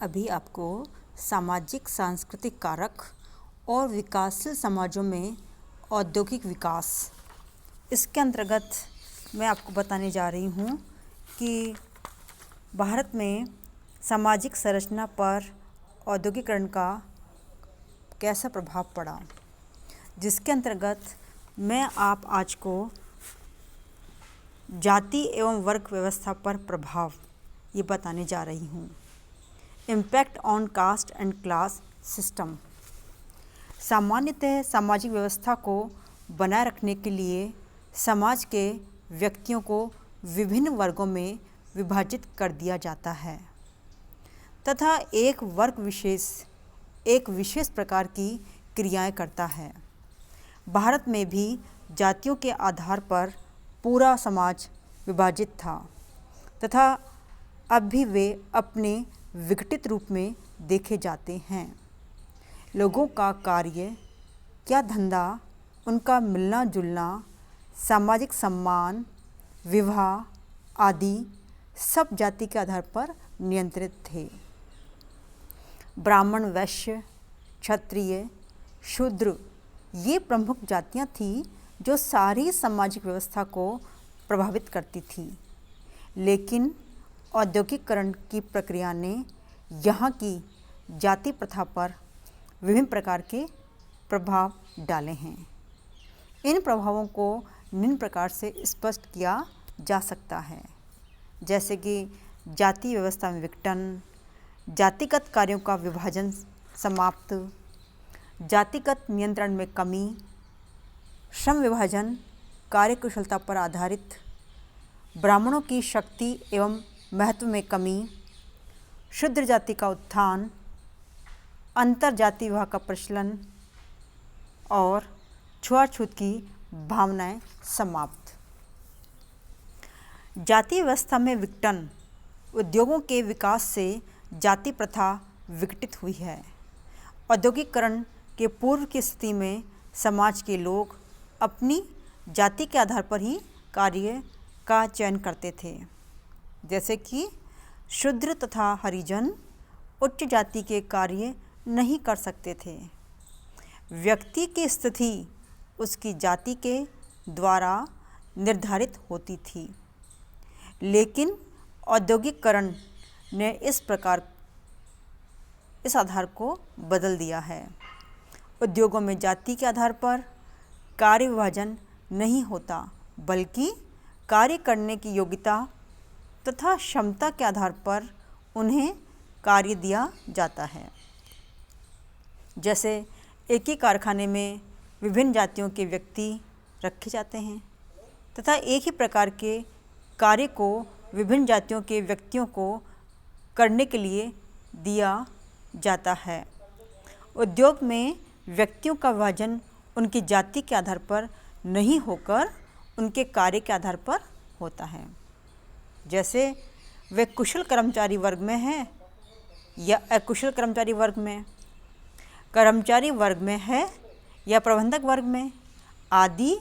अभी आपको सामाजिक सांस्कृतिक कारक और विकासशील समाजों में औद्योगिक विकास, इसके अंतर्गत मैं आपको बताने जा रही हूँ कि भारत में सामाजिक संरचना पर औद्योगिकरण का कैसा प्रभाव पड़ा, जिसके अंतर्गत मैं आप आज को जाति एवं वर्ग व्यवस्था पर प्रभाव ये बताने जा रही हूँ। Impact on caste and class system. सामान्यतः सामाजिक व्यवस्था को बनाए रखने के लिए समाज के व्यक्तियों को विभिन्न वर्गों में विभाजित कर दिया जाता है तथा एक वर्ग एक विशेष प्रकार की क्रियाएं करता है। भारत में भी जातियों के आधार पर पूरा समाज विभाजित था तथा अब भी वे अपने विघटित रूप में देखे जाते हैं। लोगों का कार्य या धंधा, उनका मिलना जुलना, सामाजिक सम्मान, विवाह आदि सब जाति के आधार पर नियंत्रित थे। ब्राह्मण, वैश्य, क्षत्रिय, शूद्र ये प्रमुख जातियां थीं जो सारी सामाजिक व्यवस्था को प्रभावित करती थी। लेकिन औद्योगिकरण की प्रक्रिया ने यहाँ की जाति प्रथा पर विभिन्न प्रकार के प्रभाव डाले हैं। इन प्रभावों को निम्न प्रकार से स्पष्ट किया जा सकता है, जैसे कि जाति व्यवस्था में विघटन, जातिगत कार्यों का विभाजन समाप्त, जातिगत नियंत्रण में कमी, श्रम विभाजन, कार्यकुशलता पर आधारित, ब्राह्मणों की शक्ति एवं महत्व में कमी, शूद्र जाति का उत्थान, अंतर जाति विवाह का प्रचलन और छुआछूत की भावनाएं समाप्त। जाति व्यवस्था में विघटन। उद्योगों के विकास से जाति प्रथा विघटित हुई है। औद्योगिकरण के पूर्व की स्थिति में समाज के लोग अपनी जाति के आधार पर ही कार्य का चयन करते थे, जैसे कि शूद्र तथा हरिजन उच्च जाति के कार्य नहीं कर सकते थे। व्यक्ति की स्थिति उसकी जाति के द्वारा निर्धारित होती थी, लेकिन औद्योगिकरण ने इस आधार को बदल दिया है। उद्योगों में जाति के आधार पर कार्य विभाजन नहीं होता, बल्कि कार्य करने की योग्यता तथा क्षमता के आधार पर उन्हें कार्य दिया जाता है। जैसे एक ही कारखाने में विभिन्न जातियों के व्यक्ति रखे जाते हैं तथा एक ही प्रकार के कार्य को विभिन्न जातियों के व्यक्तियों को करने के लिए दिया जाता है। उद्योग में व्यक्तियों का विभाजन उनकी जाति के आधार पर नहीं होकर उनके कार्य के आधार पर होता है। जैसे वे कुशल कर्मचारी वर्ग में हैं या अकुशल कर्मचारी वर्ग में, कर्मचारी वर्ग में है या प्रबंधक वर्ग में, आदि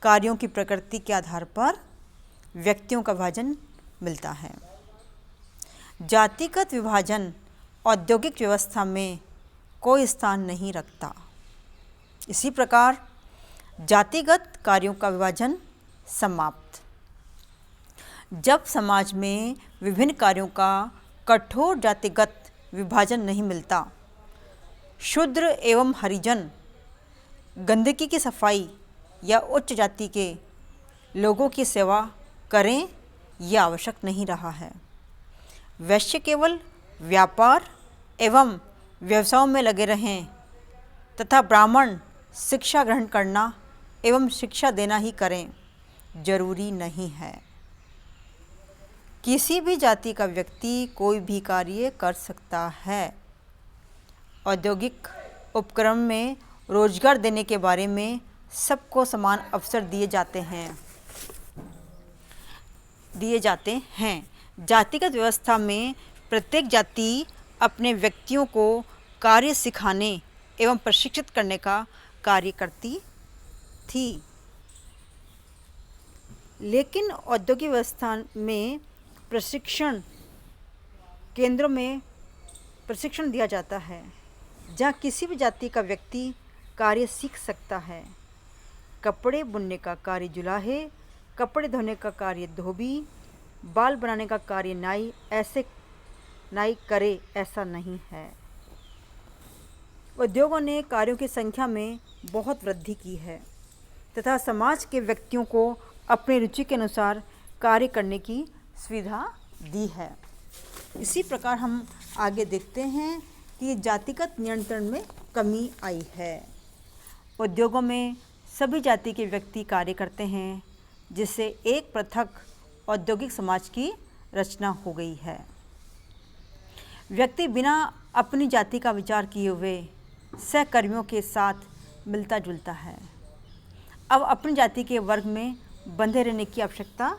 कार्यों की प्रकृति के आधार पर व्यक्तियों का विभाजन मिलता है। जातिगत विभाजन औद्योगिक व्यवस्था में कोई स्थान नहीं रखता। इसी प्रकार जातिगत कार्यों का विभाजन समाप्त। जब समाज में विभिन्न कार्यों का कठोर जातिगत विभाजन नहीं मिलता, शूद्र एवं हरिजन गंदगी की सफाई या उच्च जाति के लोगों की सेवा करें यह आवश्यक नहीं रहा है। वैश्य केवल व्यापार एवं व्यवसायों में लगे रहें तथा ब्राह्मण शिक्षा ग्रहण करना एवं शिक्षा देना ही करें, जरूरी नहीं है। किसी भी जाति का व्यक्ति कोई भी कार्य कर सकता है। औद्योगिक उपक्रम में रोजगार देने के बारे में सबको समान अवसर दिए जाते हैं। जातिगत व्यवस्था में प्रत्येक जाति अपने व्यक्तियों को कार्य सिखाने एवं प्रशिक्षित करने का कार्य करती थी। लेकिन औद्योगिक व्यवस्था में प्रशिक्षण केंद्रों में प्रशिक्षण दिया जाता है, जहाँ किसी भी जाति का व्यक्ति कार्य सीख सकता है। कपड़े बुनने का कार्य जुलाहे, कपड़े धोने का कार्य धोबी, बाल बनाने का कार्य नाई करे, ऐसा नहीं है। उद्योगों ने कार्यों की संख्या में बहुत वृद्धि की है तथा समाज के व्यक्तियों को अपनी रुचि के अनुसार कार्य करने की सुविधा दी है। इसी प्रकार हम आगे देखते हैं कि जातिगत नियंत्रण में कमी आई है। उद्योगों में सभी जाति के व्यक्ति कार्य करते हैं, जिससे एक पृथक औद्योगिक समाज की रचना हो गई है। व्यक्ति बिना अपनी जाति का विचार किए हुए सहकर्मियों के साथ मिलता जुलता है। अब अपनी जाति के वर्ग में बंधे रहने की आवश्यकता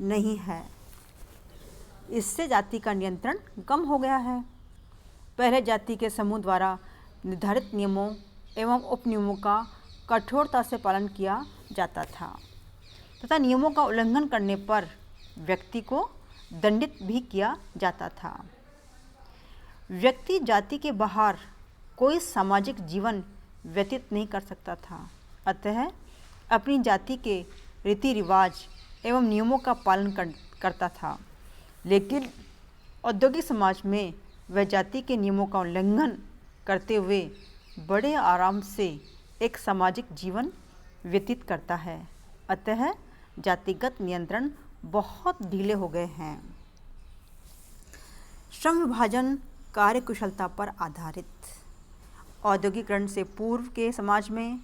नहीं है। इससे जाति का नियंत्रण कम हो गया है। पहले जाति के समूह द्वारा निर्धारित नियमों एवं उपनियमों का कठोरता से पालन किया जाता था तथा नियमों का उल्लंघन करने पर व्यक्ति को दंडित भी किया जाता था। व्यक्ति जाति के बाहर कोई सामाजिक जीवन व्यतीत नहीं कर सकता था, अतः अपनी जाति के रीति रिवाज एवं नियमों का पालन करता था। लेकिन औद्योगिक समाज में वह जाति के नियमों का उल्लंघन करते हुए बड़े आराम से एक सामाजिक जीवन व्यतीत करता है, अतः जातिगत नियंत्रण बहुत ढीले हो गए हैं। श्रम विभाजन कार्य कुशलता पर आधारित। औद्योगिकरण से पूर्व के समाज में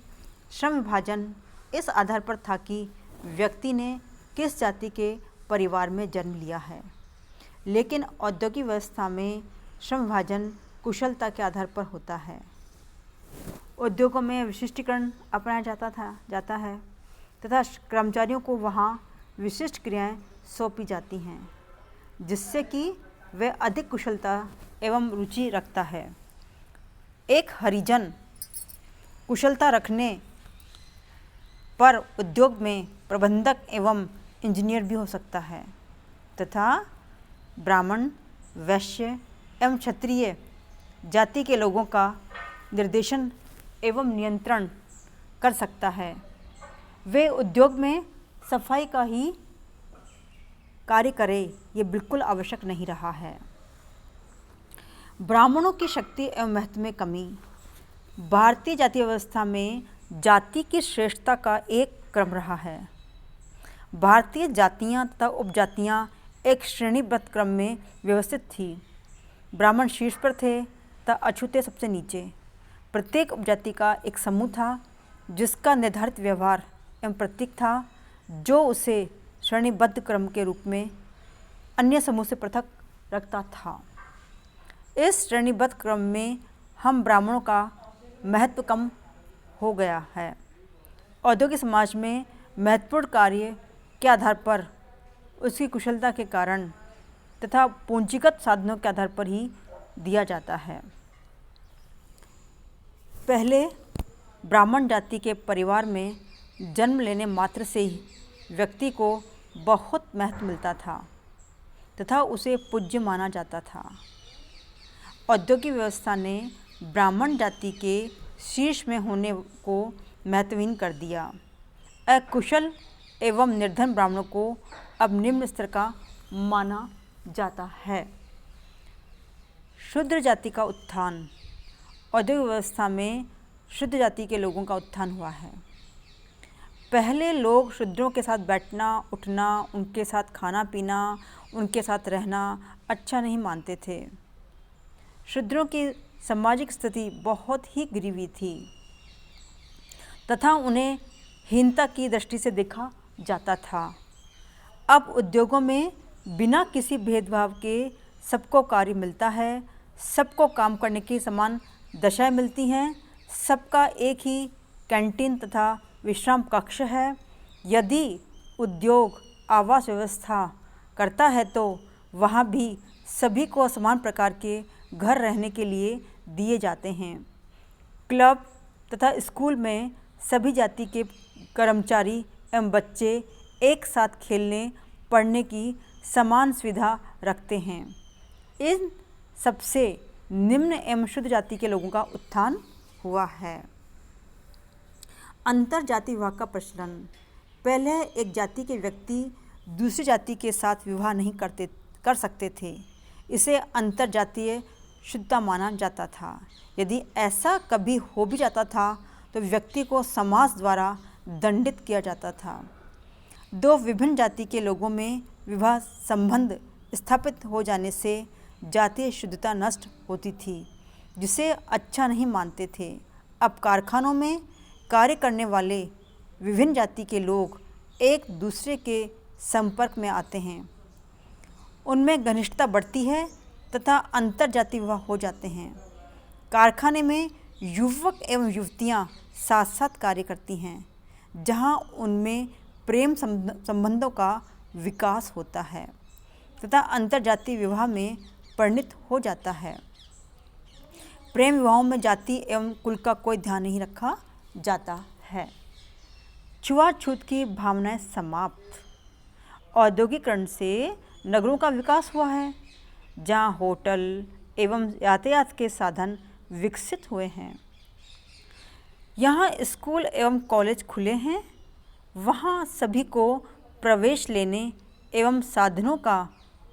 श्रम विभाजन इस आधार पर था कि व्यक्ति ने किस जाति के परिवार में जन्म लिया है, लेकिन औद्योगिक व्यवस्था में श्रम विभाजन कुशलता के आधार पर होता है। उद्योगों में विशिष्टीकरण अपनाया जाता है तथा कर्मचारियों को वहाँ विशिष्ट क्रियाएं सौंपी जाती हैं, जिससे कि वह अधिक कुशलता एवं रुचि रखता है। एक हरिजन कुशलता रखने पर उद्योग में प्रबंधक एवं इंजीनियर भी हो सकता है तथा ब्राह्मण, वैश्य एवं क्षत्रिय जाति के लोगों का निर्देशन एवं नियंत्रण कर सकता है। वे उद्योग में सफाई का ही कार्य करें, ये बिल्कुल आवश्यक नहीं रहा है। ब्राह्मणों की शक्ति एवं महत्व में कमी। भारतीय जाति व्यवस्था में जाति की श्रेष्ठता का एक क्रम रहा है। भारतीय जातियाँ तथा उपजातियाँ एक श्रेणीबद्ध क्रम में व्यवस्थित थी। ब्राह्मण शीर्ष पर थे तथा अछूते सबसे नीचे। प्रत्येक उपजाति का एक समूह था जिसका निर्धारित व्यवहार एवं प्रतीक था, जो उसे श्रेणीबद्ध क्रम के रूप में अन्य समूह से पृथक रखता था। इस श्रेणीबद्ध क्रम में हम ब्राह्मणों का महत्व कम हो गया है। औद्योगिक समाज में महत्वपूर्ण कार्य के आधार पर उसकी कुशलता के कारण तथा पूंजीगत साधनों के आधार पर ही दिया जाता है। पहले ब्राह्मण जाति के परिवार में जन्म लेने मात्र से ही व्यक्ति को बहुत महत्व मिलता था तथा उसे पूज्य माना जाता था। औद्योगिक व्यवस्था ने ब्राह्मण जाति के शीर्ष में होने को महत्वहीन कर दिया। अकुशल एवं निर्धन ब्राह्मणों को अब निम्न स्तर का माना जाता है। शूद्र जाति का उत्थान। औद्योगिक व्यवस्था में शूद्र जाति के लोगों का उत्थान हुआ है। पहले लोग शूद्रों के साथ बैठना उठना, उनके साथ खाना पीना, उनके साथ रहना अच्छा नहीं मानते थे। शूद्रों की सामाजिक स्थिति बहुत ही गिरी हुई थी तथा उन्हें हीनता की दृष्टि से देखा जाता था। अब उद्योगों में बिना किसी भेदभाव के सबको कार्य मिलता है, सबको काम करने की समान दशाएं मिलती हैं, सबका एक ही कैंटीन तथा विश्राम कक्ष है। यदि उद्योग आवास व्यवस्था करता है तो वहाँ भी सभी को समान प्रकार के घर रहने के लिए दिए जाते हैं। क्लब तथा स्कूल में सभी जाति के कर्मचारी एवं बच्चे एक साथ खेलने पढ़ने की समान सुविधा रखते हैं। इन सबसे निम्न एवं शुद्ध जाति के लोगों का उत्थान हुआ है। अंतर जाति विवाह का प्रचलन। पहले एक जाति के व्यक्ति दूसरी जाति के साथ विवाह नहीं कर सकते थे। इसे अंतर जातीय शुद्धता माना जाता था। यदि ऐसा कभी हो भी जाता था तो व्यक्ति को समाज द्वारा दंडित किया जाता था। दो विभिन्न जाति के लोगों में विवाह संबंध स्थापित हो जाने से जातीय शुद्धता नष्ट होती थी, जिसे अच्छा नहीं मानते थे। अब कारखानों में कार्य करने वाले विभिन्न जाति के लोग एक दूसरे के संपर्क में आते हैं, उनमें घनिष्ठता बढ़ती है तथा अंतर जाति विवाह हो जाते हैं। कारखाने में युवक एवं युवतियां साथ साथ कार्य करती हैं, जहां उनमें प्रेम संबंधों का विकास होता है तथा अंतरजातीय विवाह में परिणत हो जाता है। प्रेम विवाहों में जाति एवं कुल का कोई ध्यान नहीं रखा जाता है। छुआछूत की भावनाएं समाप्त। औद्योगिकरण से नगरों का विकास हुआ है, जहां होटल एवं यातायात के साधन विकसित हुए हैं। यहाँ स्कूल एवं कॉलेज खुले हैं, वहाँ सभी को प्रवेश लेने एवं साधनों का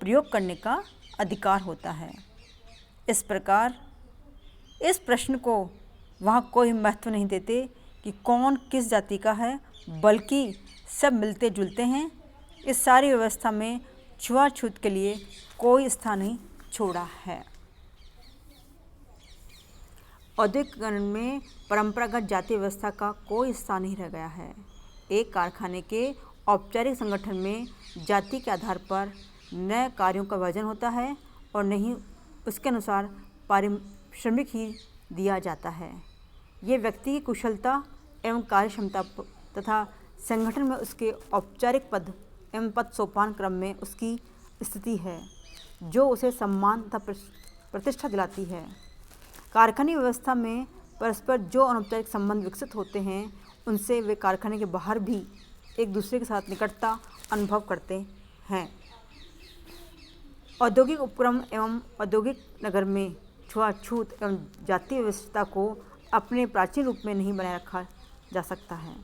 प्रयोग करने का अधिकार होता है। इस प्रकार इस प्रश्न को वहाँ कोई महत्व नहीं देते कि कौन किस जाति का है, बल्कि सब मिलते जुलते हैं। इस सारी व्यवस्था में छुआछूत के लिए कोई स्थान नहीं छोड़ा है। औद्योगिकरण में परंपरागत जाति व्यवस्था का कोई स्थान नहीं रह गया है। एक कारखाने के औपचारिक संगठन में जाति के आधार पर नए कार्यों का विभाजन होता है और नहीं उसके अनुसार पारिश्रमिक ही दिया जाता है। ये व्यक्ति की कुशलता एवं कार्य क्षमता तथा संगठन में उसके औपचारिक पद एवं पद सोपान क्रम में उसकी स्थिति है, जो उसे सम्मान तथा प्रतिष्ठा दिलाती है। कारखानी व्यवस्था में परस्पर जो अनौपचारिक संबंध विकसित होते हैं, उनसे वे कारखाने के बाहर भी एक दूसरे के साथ निकटता अनुभव करते हैं। औद्योगिक उपक्रम एवं औद्योगिक नगर में छुआछूत एवं जातीय व्यवस्था को अपने प्राचीन रूप में नहीं बनाए रखा जा सकता है।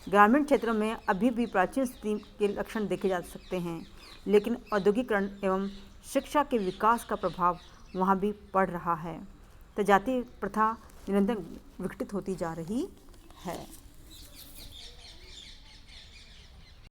ग्रामीण क्षेत्रों में अभी भी प्राचीन स्थिति के लक्षण देखे जा सकते हैं, लेकिन औद्योगिकरण एवं शिक्षा के विकास का प्रभाव वहाँ भी पड़ रहा है, तो जाति प्रथा निरंतर विघटित होती जा रही है।